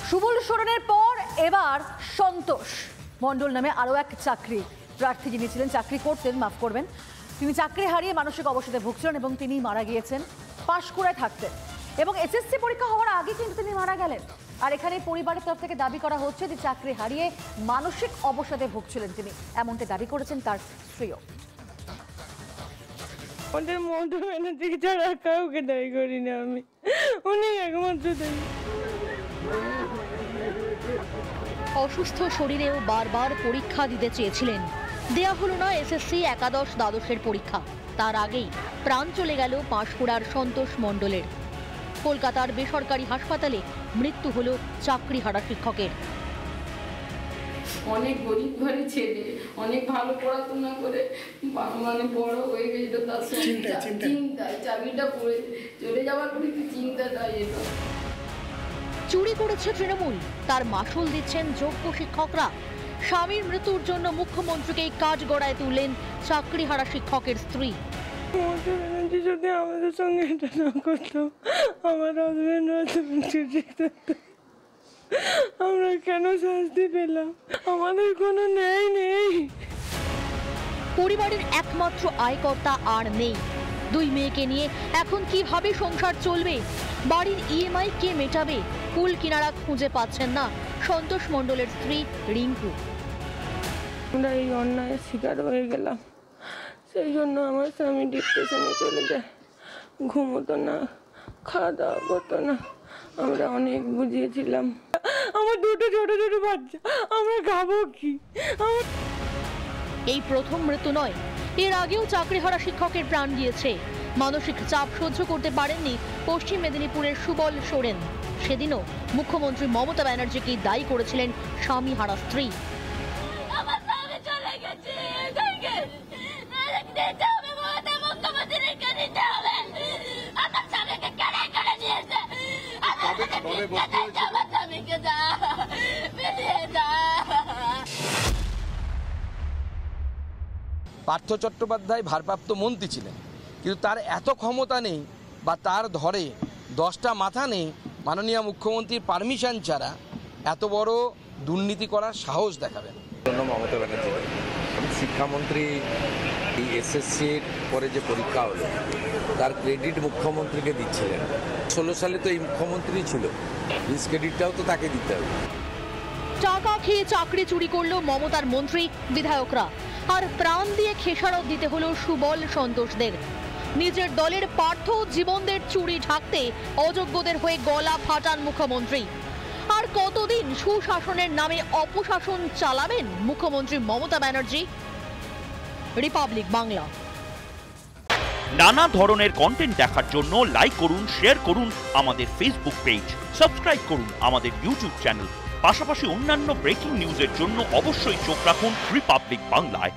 সুবল সোরেনের পর এবার সন্তোষ মণ্ডল নামে আরও এক চাকরি প্রার্থী যিনি ছিলেন, চাকরি করতেন, মাফ করবেন, তিনি চাকরি হারিয়ে মানসিক অবসাদে ভুগছিলেন এবং তিনি মারা গিয়েছেন। পাঁশকুড়ায় থাকতেন এবং এসএসসি পরীক্ষা হওয়ার আগে কিন্তু তিনি মারা গেলেন। আর এখানে পরিবারের তরফ থেকে দাবি করা হচ্ছে যে চাকরি হারিয়ে মানসিক অবসাদে ভুগছিলেন তিনি, এমনটা দাবি করেছেন তার স্ত্রীও। ওদের মমতা ব্যানার্জি ছাড়া কাউকে দায়ী করি না আমি, উনি একমাত্র দায়ী। অসুস্থ শরীরেও বারবার পরীক্ষা দিতে চেয়েছিলেন, দেয়া হলো না এসএসসি একাদশ দ্বাদশের পরীক্ষা। তার আগেই প্রাণ চলে গেল পাঁশকুড়ার সন্তোষ মণ্ডলের। কলকাতার বেসরকারি হাসপাতালে মৃত্যু হলো চাকরিহারা শিক্ষকের। অনেক গরিব ঘরে ছেলে, অনেক ভালো পড়াশোনা করে মানে বড় হয়ে গেছিল, তার চিন্তায় চাকরিটা পড়ে চলে যাওয়ার পরে কি চিন্তাটা এলো। চুরি করেছে তৃণমূল, তার মাসুল দিচ্ছেন যোগ্য শিক্ষকরা। স্বামীর মৃত্যুর জন্য মুখ্যমন্ত্রীকেই কাজ গড়ায় তুললেন চাকরিহারা শিক্ষকের স্ত্রী। মমতা ব্যানার্জি যদি আমাদের সঙ্গে এটা না করতো, আমার হাজবেন্ড আমরা কেন শাস্তি পেলাম? আমাদের কোনো ন্যায় নেই। পরিবারের একমাত্র আয়কর্তা আর নেই। দুই মেয়েকে নিয়ে এখন কিভাবে সংসার চলবে? বাড়ির ইএমআই কে মেটাবে? কুল কিনারা খুঁজে পাচ্ছেন না সন্তোষ মণ্ডলের স্ত্রী রিঙ্কু। আমরা এই অন্যায়ের শিকার হয়ে গেলাম, সেই জন্য আমার স্বামী ডিপ্রেশনে চলে যায়, ঘুমোতো না, খাওয়া দাওয়া করতো না। আমরা অনেক বুঝিয়েছিলাম, আমার দুটো ছোট ছোট বাচ্চা, আমরা খাবো কি? এই প্রথম মৃত্যু নয়, এর আগেও চাকরিহারা শিক্ষকের প্রাণ গিয়েছে। মানসিক চাপ সহ্য করতে পারেননি পশ্চিম মেদিনীপুরের সুবল সোরেন। সেদিনও মুখ্যমন্ত্রী মমতা ব্যানার্জিকে দায়ী করেছিলেন স্বামীহারা স্ত্রী। পার্থ চট্টোপাধ্যায় ভারপ্রাপ্ত মন্ত্রী ছিলেন, কিন্তু তার এত ক্ষমতা নেই বা তার ধরে 10টা মাথা নেই মাননীয় মুখ্যমন্ত্রীর পারমিশন ছাড়া এত বড় দুর্নীতি করার সাহস দেখাবেন। মমতা ব্যানার্জি শিক্ষামন্ত্রী এই এসএসসির পরে যে পরীক্ষা হলো তার ক্রেডিট মুখ্যমন্ত্রীকে দিচ্ছিলেন। 16 সালে তো এই মুখ্যমন্ত্রী ছিল, এই ক্রেডিটটাও তো তাকে দিতে হবে। টাকা খেয়ে চাকরি চুরি করলো মমতার মন্ত্রী বিধায়করা, আর প্রাণ দিয়ে খেসারত দিতে হলো সুবল সন্তোষদের। নিজের দলের পার্থ জীবনদের চুরি ঢাকতে অযোগ্যদের হয়ে গলা ফাটান মুখ্যমন্ত্রী। আর কতদিন সুশাসনের নামে অপশাসন চালাবেন মুখ্যমন্ত্রী মমতা ব্যানার্জি? রিপাবলিক বাংলা। নানা ধরনের কন্টেন্ট দেখার জন্য লাইক করুন, শেয়ার করুন আমাদের ফেসবুক পেজ, সাবস্ক্রাইব করুন আমাদের ইউটিউব চ্যানেল। পাশাপাশি অন্যান্য ব্রেকিং নিউজের জন্য অবশ্যই চোখ রাখুন রিপাবলিক বাংলায়।